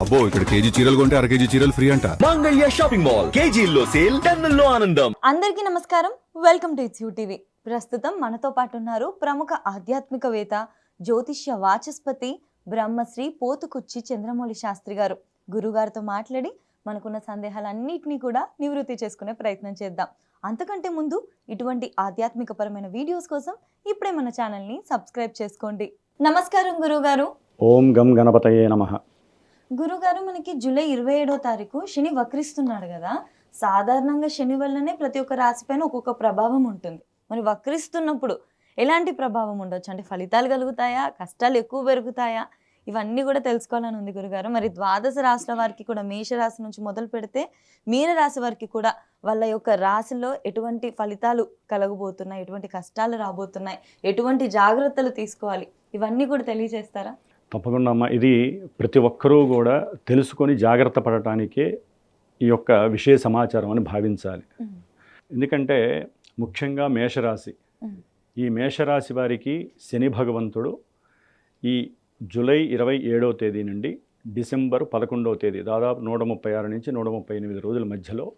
అబ్బో ఇక్కడ కేజీ చీరలు కొంటే అర కేజీ చీరలు ఫ్రీ అంట. మంగళ్య షాపింగ్ మాల్ కేజీల్లో సేల్ టన్నుల్లో ఆనందం. అందరికీ నమస్కారం, welcome to it's you TV. ప్రస్తుతం మనతో పాటు ఉన్నారు ప్రముఖ ఆధ్యాత్మికవేత్త, జ్యోతిష్య వాచస్పతి బ్రహ్మశ్రీ పోతుకుచ్చి చంద్రమౌళి శాస్త్రి గారు. గురుగారితో మాట్లాడి మనకున్న సందేహాలన్నింటినీ కూడా నివృత్తి చేసుకునే ప్రయత్నం చేద్దాం. అంతకంటే ముందు ఇటువంటి ఆధ్యాత్మికపరమైన వీడియోస్ కోసం ఇప్పుడే మన ఛానల్ని సబ్స్క్రైబ్ చేసుకోండి. నమస్కారం గురుగారు. ఓం గం గణపతయే నమః. గురుగారు, మనకి జూలై 27వ తారీఖు శని వక్రిస్తున్నాడు కదా. సాధారణంగా శని వల్లనే ప్రతి ఒక్క రాశిపైన ఒక్కొక్క ప్రభావం ఉంటుంది. మరి వక్రిస్తున్నప్పుడు ఎలాంటి ప్రభావం ఉండొచ్చు? అంటే ఫలితాలు కలుగుతాయా, కష్టాలు ఎక్కువ పెరుగుతాయా? ఇవన్నీ కూడా తెలుసుకోవాలని ఉంది గురుగారు. మరి ద్వాదశ రాశుల వారికి కూడా, మేషరాశి నుంచి మొదలు పెడితే మీనరాశి వారికి కూడా వాళ్ళ యొక్క రాశిలో ఎటువంటి ఫలితాలు కలగబోతున్నాయి, ఎటువంటి కష్టాలు రాబోతున్నాయి, ఎటువంటి జాగ్రత్తలు తీసుకోవాలి, ఇవన్నీ కూడా తెలియజేస్తారా? తప్పకుండా అమ్మ. ఇది ప్రతి ఒక్కరూ కూడా తెలుసుకొని జాగ్రత్త పడటానికే ఈ యొక్క విషయ సమాచారం అని భావించాలి. ఎందుకంటే ముఖ్యంగా మేషరాశి, ఈ మేషరాశి వారికి శని భగవంతుడు ఈ జూలై 27వ తేదీ నుండి డిసెంబర్ 11వ తేదీ, దాదాపు 136 నుంచి 138 రోజుల మధ్యలో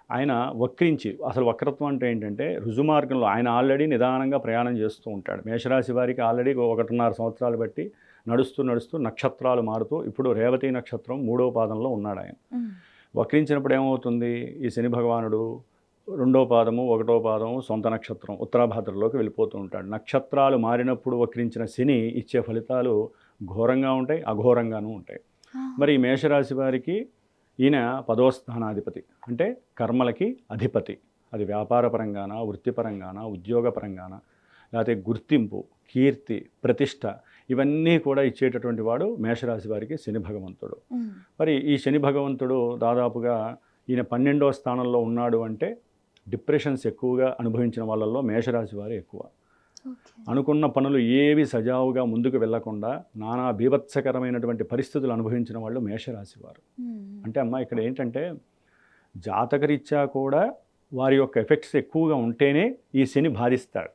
ఆయన వక్రించి, అసలు వక్రత్వం అంటే ఏంటంటే రుజుమార్గంలో ఆయన ఆల్రెడీ నిదానంగా ప్రయాణం చేస్తూ ఉంటాడు. మేషరాశి వారికి ఆల్రెడీ 1.5 సంవత్సరాలు బట్టి నడుస్తూ నక్షత్రాలు మారుతూ ఇప్పుడు రేవతి నక్షత్రం 3వ పాదంలో ఉన్నాడు ఆయన. వక్రించినప్పుడు ఏమవుతుంది, ఈ శని భగవానుడు 2వ పాదము 1వ పాదము సొంత నక్షత్రం ఉత్తరాభాద్రలోకి వెళ్ళిపోతూ ఉంటాడు. నక్షత్రాలు మారినప్పుడు వక్రించిన శని ఇచ్చే ఫలితాలు ఘోరంగా ఉంటాయి, అఘోరంగానూ ఉంటాయి. మరి ఈ మేషరాశి వారికి ఈయన 10వ స్థానాధిపతి, అంటే కర్మలకి అధిపతి. అది వ్యాపారపరంగాన, వృత్తిపరంగాన, ఉద్యోగపరంగాన, లేకపోతే గుర్తింపు, కీర్తి, ప్రతిష్ట, ఇవన్నీ కూడా ఇచ్చేటటువంటి వాడు మేషరాశి వారికి శని భగవంతుడు. మరి ఈ శని భగవంతుడు దాదాపుగా ఈయన 12వ స్థానంలో ఉన్నాడు అంటే డిప్రెషన్స్ ఎక్కువగా అనుభవించిన వాళ్ళల్లో మేషరాశి వారు ఎక్కువ. అనుకున్న పనులు ఏవి సజావుగా ముందుకు వెళ్లకుండా నానా బీభత్సకరమైనటువంటి పరిస్థితులు అనుభవించిన వాళ్ళు మేషరాశి వారు. అంటే అమ్మ, ఇక్కడ ఏంటంటే జాతకరీత్యా కూడా వారి యొక్క ఎఫెక్ట్స్ ఎక్కువగా ఉంటేనే ఈ శని బాధిస్తాడు.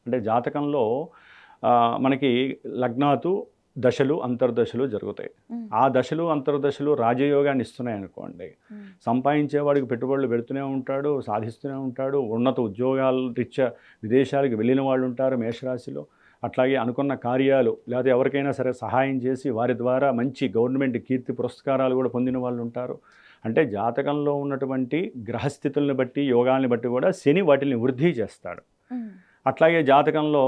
అంటే జాతకంలో మనకి లగ్నాతు దశలు అంతర్దశలు జరుగుతాయి. ఆ దశలు అంతర్దశలు రాజయోగాన్ని ఇస్తున్నాయి అనుకోండి. సంపాదించేవాడికి పెట్టుబడులు పెడుతూనే ఉంటాడు, సాధిస్తూనే ఉంటాడు. ఉన్నత ఉద్యోగాల రీత్యా విదేశాలకు వెళ్ళిన వాళ్ళు ఉంటారు మేషరాశిలో. అట్లాగే అనుకున్న కార్యాలు లేదా ఎవరికైనా సరే సహాయం చేసి వారి ద్వారా మంచి గవర్నమెంట్ కీర్తి పురస్కారాలు కూడా పొందిన వాళ్ళు ఉంటారు. అంటే జాతకంలో ఉన్నటువంటి గ్రహస్థితుల్ని బట్టి, యోగాల్ని బట్టి కూడా శని వాటిని వృద్ధి చేస్తాడు. అట్లాగే జాతకంలో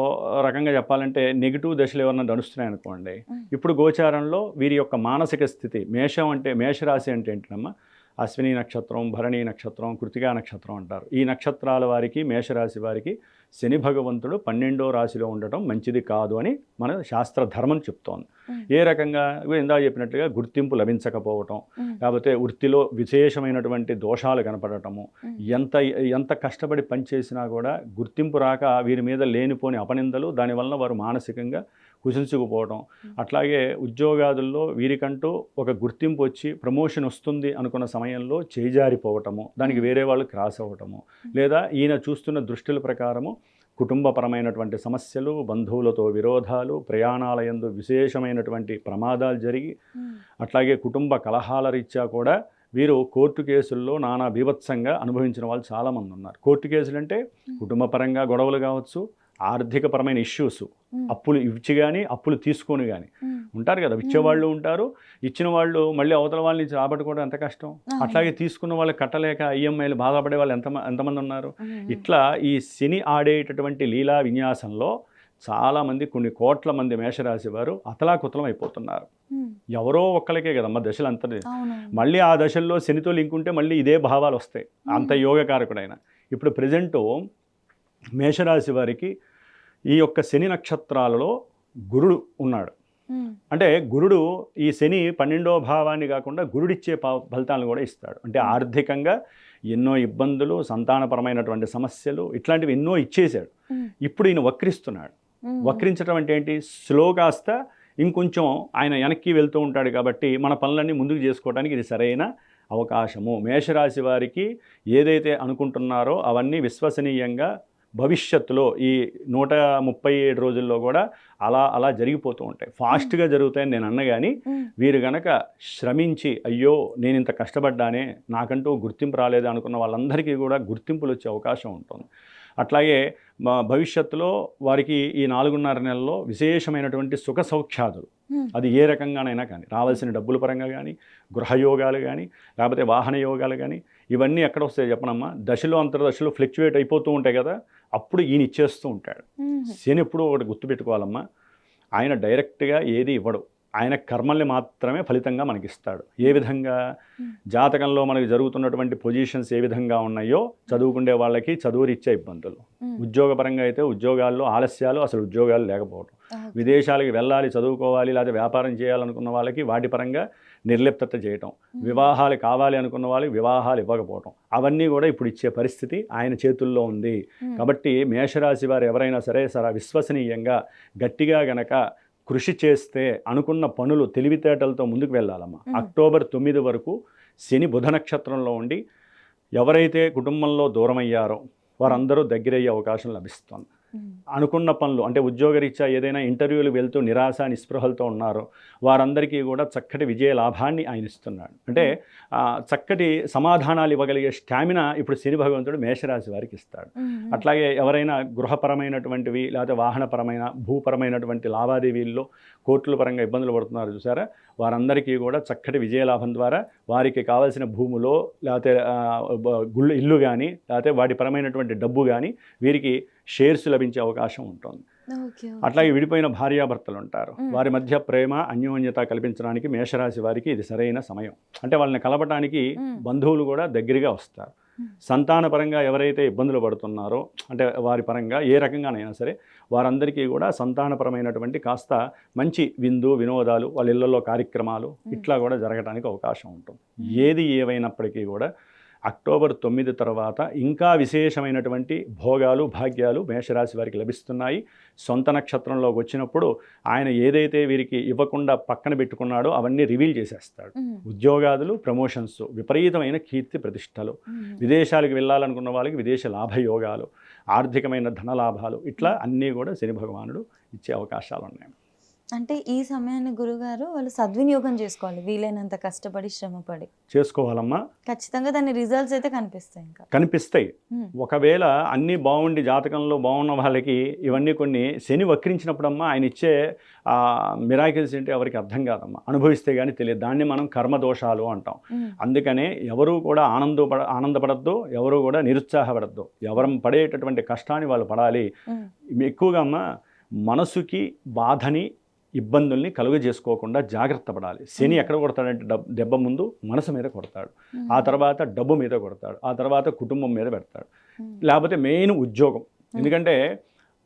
రకంగా చెప్పాలంటే నెగిటివ్ దశలు ఏమన్నా నడుస్తున్నాయి అనుకోండి. ఇప్పుడు గోచారంలో వీరి యొక్క మానసిక స్థితి, మేషరాశి అంటే ఏంటమ్మా, అశ్విని నక్షత్రం, భరణి నక్షత్రం, కృతికా నక్షత్రం అంటారు. ఈ నక్షత్రాల వారికి, మేషరాశి వారికి శని భగవంతుడు 12వ రాశిలో ఉండటం మంచిది కాదు అని మన శాస్త్ర ధర్మం చెప్తోంది. ఏ రకంగా ఇందాక చెప్పినట్టుగా గుర్తింపు లభించకపోవటం, లేకపోతే వృత్తిలో విశేషమైనటువంటి దోషాలు కనపడటము, ఎంత కష్టపడి పనిచేసినా కూడా గుర్తింపు రాక వీరి మీద లేనిపోని అపనిందలు, దానివల్ల వారు మానసికంగా కుసించుకుపోవటం. అట్లాగే ఉద్యోగాదుల్లో వీరికంటూ ఒక గుర్తింపు వచ్చి ప్రమోషన్ వస్తుంది అనుకున్న సమయంలో చేజారిపోవటము, దానికి వేరే వాళ్ళు క్రాస్ అవ్వటము, లేదా ఈయన చూస్తున్న దృష్టిల ప్రకారము కుటుంబపరమైనటువంటి సమస్యలు, బంధువులతో విరోధాలు, ప్రయాణాల యందు విశేషమైనటువంటి ప్రమాదాలు జరిగి, అట్లాగే కుటుంబ కలహాల రీత్యా కూడా వీరు కోర్టు కేసుల్లో నానా బీభత్సంగా అనుభవించిన వాళ్ళు చాలామంది ఉన్నారు. కోర్టు కేసులు అంటే కుటుంబపరంగా గొడవలు కావచ్చు, ఆర్థికపరమైన ఇష్యూస్, అప్పులు ఇచ్చి కానీ అప్పులు తీసుకొని కానీ ఉంటారు కదా. ఇచ్చేవాళ్ళు ఉంటారు, ఇచ్చిన వాళ్ళు మళ్ళీ అవతల వాళ్ళ నుంచి రాబట్టుకోవడం ఎంత కష్టం. అట్లాగే తీసుకున్న వాళ్ళు కట్టలేక ఈఎంఐలు బాధపడే వాళ్ళు ఎంతమంది ఉన్నారు. ఇట్లా ఈ శని ఆడేటటువంటి లీలా విన్యాసంలో చాలామంది, కొన్ని కోట్ల మంది మేషరాశి వారు అతలాకుతలం అయిపోతున్నారు. ఎవరో ఒక్కరికే కదమ్మా దశలు అంతది. మళ్ళీ ఆ దశల్లో శనితో లింక్ ఉంటే మళ్ళీ ఇదే భావాలు వస్తాయి, అంత యోగకారకుడైన. ఇప్పుడు ప్రజెంటు మేషరాశి వారికి ఈ యొక్క శని నక్షత్రాలలో గురుడు ఉన్నాడు. అంటే గురుడు, ఈ శని 12వ భావాన్ని కాకుండా గురుడిచ్చే ఫలితాలను కూడా ఇస్తాడు. అంటే ఆర్థికంగా ఎన్నో ఇబ్బందులు, సంతానపరమైనటువంటి సమస్యలు, ఇట్లాంటివి ఎన్నో ఇచ్చేశాడు. ఇప్పుడు ఈయన వక్రిస్తున్నాడు. వక్రించడం అంటే ఏంటి, స్లో కాస్త ఇంకొంచెం ఆయన వెనక్కి వెళ్తూ ఉంటాడు. కాబట్టి మన పనులన్నీ ముందుకు చేసుకోవడానికి ఇది సరైన అవకాశము. మేషరాశి వారికి ఏదైతే అనుకుంటున్నారో అవన్నీ విశ్వసనీయంగా భవిష్యత్తులో ఈ 137 రోజుల్లో కూడా అలా జరిగిపోతూ ఉంటాయి. ఫాస్ట్గా జరుగుతాయని నేను అన్న కానీ వీరు గనక శ్రమించి అయ్యో నేను ఇంత కష్టపడ్డానే నాకంటూ గుర్తింపు రాలేదు అనుకున్న వాళ్ళందరికీ కూడా గుర్తింపులు వచ్చే అవకాశం ఉంటుంది. అట్లాగే భవిష్యత్తులో వారికి ఈ 4.5 నెలల్లో విశేషమైనటువంటి సుఖ సౌఖ్యాదులు అది ఏ రకంగానైనా కానీ రావాల్సిన డబ్బుల పరంగా కానీ గృహయోగాలు కానీ లేకపోతే వాహన యోగాలు కానీ ఇవన్నీ ఎక్కడ వస్తాయి చెప్పనమ్మా, దశలో అంతర్దశలో ఫ్లక్చువేట్ అయిపోతూ ఉంటాయి కదా, అప్పుడు ఈయన ఇచ్చేస్తూ ఉంటాడు. శని ఎప్పుడు ఒకటి గుర్తుపెట్టుకోవాలమ్మా, ఆయన డైరెక్ట్గా ఏది ఇవ్వడు, ఆయన కర్మల్ని మాత్రమే ఫలితంగా మనకి ఇస్తాడు. ఏ విధంగా జాతకంలో మనకి జరుగుతున్నటువంటి పొజిషన్స్ ఏ విధంగా ఉన్నాయో చదువుకునే వాళ్ళకి చదువురిచ్చే ఇబ్బందులు, ఉద్యోగపరంగా అయితే ఉద్యోగాల్లో ఆలస్యాలు, అసలు ఉద్యోగాలు లేకపోవడం, విదేశాలకి వెళ్ళాలి చదువుకోవాలి లేదా వ్యాపారం చేయాలనుకున్న వాళ్ళకి వాటి పరంగా నిర్లిప్తత చేయటం, వివాహాలు కావాలి అనుకున్న వాళ్ళకి వివాహాలు ఇవ్వకపోవటం, అవన్నీ కూడా ఇప్పుడు ఇచ్చే పరిస్థితి ఆయన చేతుల్లో ఉంది. కాబట్టి మేషరాశి వారు ఎవరైనా సరే విశ్వసనీయంగా గట్టిగా గనక కృషి చేస్తే అనుకున్న పనులు తెలివితేటలతో ముందుకు వెళ్ళాలమ్మా. అక్టోబర్ 9 వరకు శని బుధ నక్షత్రంలో ఉండి ఎవరైతే కుటుంబంలో దూరమయ్యారో వారందరూ దగ్గరయ్యే అవకాశం లభిస్తుంది. అనుకున్న పనులు అంటే ఉద్యోగరీత్యా ఏదైనా ఇంటర్వ్యూలు వెళ్తూ నిరాశ నిస్పృహలతో ఉన్నారో వారందరికీ కూడా చక్కటి విజయ లాభాన్ని ఆయన ఇస్తున్నాడు. అంటే చక్కటి సమాధానాలు ఇవ్వగలిగే స్టామినా ఇప్పుడు శని భగవంతుడు మేషరాశి వారికి ఇస్తాడు. అట్లాగే ఎవరైనా గృహపరమైనటువంటివి లేకపోతే వాహనపరమైన భూపరమైనటువంటి లావాదేవీల్లో కోర్టుల పరంగా ఇబ్బందులు పడుతున్నారు చూసారా, వారందరికీ కూడా చక్కటి విజయలాభం ద్వారా వారికి కావాల్సిన భూములో లేకపోతే ఇల్లు కానీ లేకపోతే వాటి పరమైనటువంటి డబ్బు కానీ వీరికి షేర్స్ లభించే అవకాశం ఉంటుంది. అట్లాగే విడిపోయిన భార్యాభర్తలు ఉంటారు, వారి మధ్య ప్రేమ అన్యోన్యత కల్పించడానికి మేషరాశి వారికి ఇది సరైన సమయం. అంటే వాళ్ళని కలపడానికి బంధువులు కూడా దగ్గరగా వస్తారు. సంతానపరంగా ఎవరైతే ఇబ్బందులు పడుతున్నారో అంటే వారి పరంగా ఏ రకంగానైనా సరే వారందరికీ కూడా సంతానపరమైనటువంటి కాస్త మంచి విందు వినోదాలు వాళ్ళ ఇళ్లలో కార్యక్రమాలు ఇట్లా కూడా జరగడానికి అవకాశం ఉంటుంది. ఏది ఏవైనప్పటికీ కూడా అక్టోబర్ 9 తర్వాత ఇంకా విశేషమైనటువంటి భోగాలు భాగ్యాలు మేషరాశి వారికి లభిస్తున్నాయి. సొంత నక్షత్రంలోకి వచ్చినప్పుడు ఆయన ఏదైతే వీరికి ఇవ్వకుండా పక్కన పెట్టుకున్నాడో అవన్నీ రివీల్ చేసేస్తాడు. ఉద్యోగాదులు, ప్రమోషన్స్, విపరీతమైన కీర్తి ప్రతిష్టలు, విదేశాలకు వెళ్ళాలనుకున్న వాళ్ళకి విదేశ లాభయోగాలు, ఆర్థికమైన ధనలాభాలు, ఇట్లా అన్నీ కూడా శని భగవానుడు ఇచ్చే అవకాశాలు ఉన్నాయి. అంటే ఈ సమయాన్ని గురుగారు వాళ్ళు సద్వినియోగం చేసుకోవాలి, వీలైనంత కష్టపడి శ్రమపడి చేసుకోవాలమ్మా. ఖచ్చితంగా దాని రిజల్ట్స్ అయితే కనిపిస్తాయి. ఒకవేళ అన్నీ బాగుండి జాతకంలో బాగున్న వాళ్ళకి ఇవన్నీ కొన్ని శని వక్రించినప్పుడమ్మా ఆయన ఇచ్చే మిరాకిల్స్ ఏంటి ఎవరికి అర్థం కాదమ్మా, అనుభవిస్తే కానీ తెలియదు. దాన్ని మనం కర్మదోషాలు అంటాం. అందుకనే ఎవరు కూడా ఆనందపడద్దు, ఎవరు కూడా నిరుత్సాహపడద్దు. ఎవరు పడేటటువంటి కష్టాన్ని వాళ్ళు పడాలి. ఎక్కువగా అమ్మా మనసుకి బాధని ఇబ్బందుల్ని కలుగజేసుకోకుండా జాగ్రత్త పడాలి. శని ఎక్కడ కొడతాడంటే దెబ్బ ముందు మనసు మీద కొడతాడు, ఆ తర్వాత డబ్బు మీద కొడతాడు, ఆ తర్వాత కుటుంబం మీద పెడతాడు, లేకపోతే మెయిన్ ఉద్యోగం. ఎందుకంటే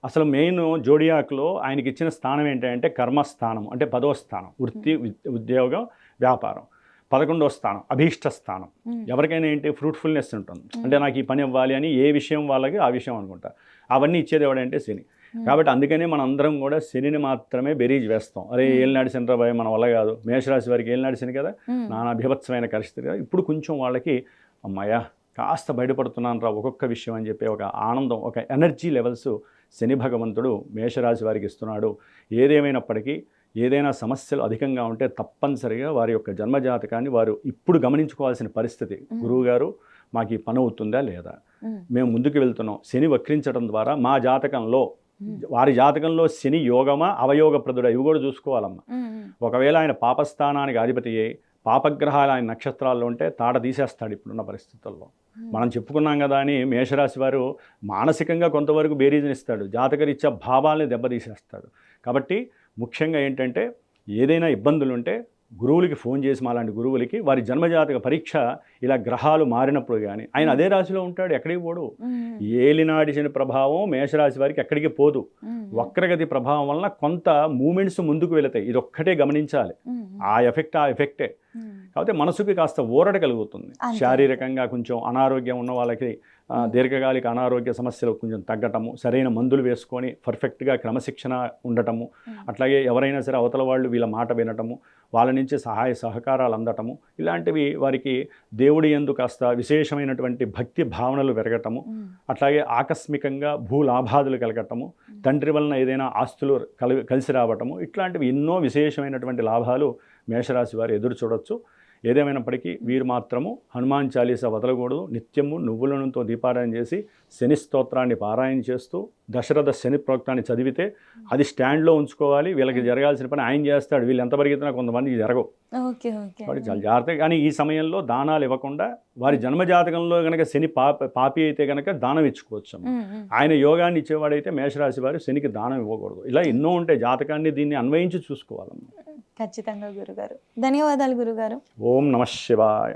అసలు మెయిన్ జోడియాక్లో ఆయనకి ఇచ్చిన స్థానం ఏంటంటే కర్మస్థానం, అంటే 10వ స్థానం వృత్తి ఉద్యోగం వ్యాపారం. 11వ స్థానం అభీష్ట స్థానం. ఎవరికైనా ఏంటి ఫ్రూట్ఫుల్నెస్ ఉంటుంది, అంటే నాకు ఈ పని ఇవ్వాలి అని ఏ విషయం వాళ్ళకి ఆ విషయం అనుకుంటా. అవన్నీ ఇచ్చేది ఎవడంటే శని. కాబట్టి అందుకనే మనం అందరం కూడా శనిని మాత్రమే బెరీజ్ వేస్తాం. అరే ఏలినాడు శని రాబాయ్ మన వల్ల కాదు. మేషరాశి వారికి ఏలినాడు శని కదా, నానా బీభత్సమైన పరిస్థితి కదా. ఇప్పుడు కొంచెం వాళ్ళకి అమ్మాయ్యా కాస్త బయటపడుతున్నాను రా ఒక్కొక్క విషయం అని చెప్పి ఒక ఆనందం, ఒక ఎనర్జీ లెవెల్స్ శని భగవంతుడు మేషరాశి వారికి ఇస్తున్నాడు. ఏదేమైనప్పటికీ ఏదైనా సమస్యలు అధికంగా ఉంటే తప్పనిసరిగా వారి యొక్క జన్మజాతకాన్ని వారు ఇప్పుడు గమనించుకోవాల్సిన పరిస్థితి. గురువుగారు మాకు ఈ పని అవుతుందా లేదా, మేము ముందుకు వెళ్తున్నాం. శని వక్రించడం ద్వారా మా జాతకంలో వారి జాతకంలో శని యోగమా అవయోగప్రదుడా ఇవి కూడా చూసుకోవాలమ్మా. ఒకవేళ ఆయన పాపస్థానానికి అధిపతి అయ్యి పాపగ్రహాలు ఆయన నక్షత్రాల్లో ఉంటే తాట తీసేస్తాడు ఇప్పుడున్న పరిస్థితుల్లో. మనం చెప్పుకున్నాం కదా అని మేషరాశి వారు మానసికంగా కొంతవరకు బేరీజనిస్తాడు, జాతకరీత్యా భావాల్ని దెబ్బతీసేస్తాడు. కాబట్టి ముఖ్యంగా ఏంటంటే ఏదైనా ఇబ్బందులు ఉంటే గురువులకి ఫోన్ చేసి మాలాంటి గురువులకి వారి జన్మజాతక పరీక్ష ఇలా గ్రహాలు మారినప్పుడు కానీ ఆయన అదే రాశిలో ఉంటాడు, ఎక్కడికి పోడు. ఏలినాడి శని ప్రభావం మేషరాశి వారికి ఎక్కడికి పోదు. వక్రగతి ప్రభావం వలన కొంత మూమెంట్స్ ముందుకు వెళతాయి, ఇది ఒక్కటే గమనించాలి. ఆ ఎఫెక్టే. కాకపోతే మనసుకి కాస్త ఊరట కలుగుతుంది. అంతే. శారీరకంగా కొంచెం అనారోగ్యం ఉన్న వాళ్ళకి దీర్ఘకాలిక అనారోగ్య సమస్యలు కొంచెం తగ్గటము, సరైన మందులు వేసుకొని పర్ఫెక్ట్గా క్రమశిక్షణ ఉండటము, అట్లాగే ఎవరైనా సరే అవతల వాళ్ళు వీళ్ళ మాట వినటము, వాళ్ళ నుంచి సహాయ సహకారాలు అందటము, ఇలాంటివి వారికి దేవుడి యందు కాస్త విశేషమైనటువంటి భక్తి భావనలు పెరగటము, అట్లాగే ఆకస్మికంగా భూలాభాదులు కలగటము, తండ్రి వలన ఏదైనా ఆస్తులు కలిసి రావటము, ఇట్లాంటివి ఎన్నో విశేషమైనటువంటి లాభాలు మేషరాశి వారు ఎదురు చూడొచ్చు. ఏదేమైనప్పటికీ వీరు మాత్రము హనుమాన్ చాలీసా వదలకూడదు. నిత్యము నువ్వుల నూనెతో దీపారాయణ చేసి శని స్తోత్రాన్ని పారాయణ చేస్తూ దశరథ శని ప్రోక్తాన్ని చదివితే అది స్టాండ్లో ఉంచుకోవాలి. వీళ్ళకి జరగాల్సిన పని ఆయన చేస్తాడు. వీళ్ళు ఎంత పరిగెత్తినా కొంతమందికి జరగవు. వాడు చాలా జాగ్రత్తగా, కానీ ఈ సమయంలో దానాలు ఇవ్వకుండా వారి జన్మజాతకంలో కనుక శని పాపి అయితే కనుక దానం ఇచ్చుకోవచ్చు. ఆయన యోగాన్ని ఇచ్చేవాడైతే మేషరాశి వారు శనికి దానం ఇవ్వకూడదు. ఇలా ఎన్నో ఉంటాయి. జాతకాన్ని దీన్ని అన్వయించి చూసుకోవాలమ్మా. ఖచ్చితంగా గురుగారు. ధన్యవాదాలు గురుగారు. ఓం నమః శివాయ.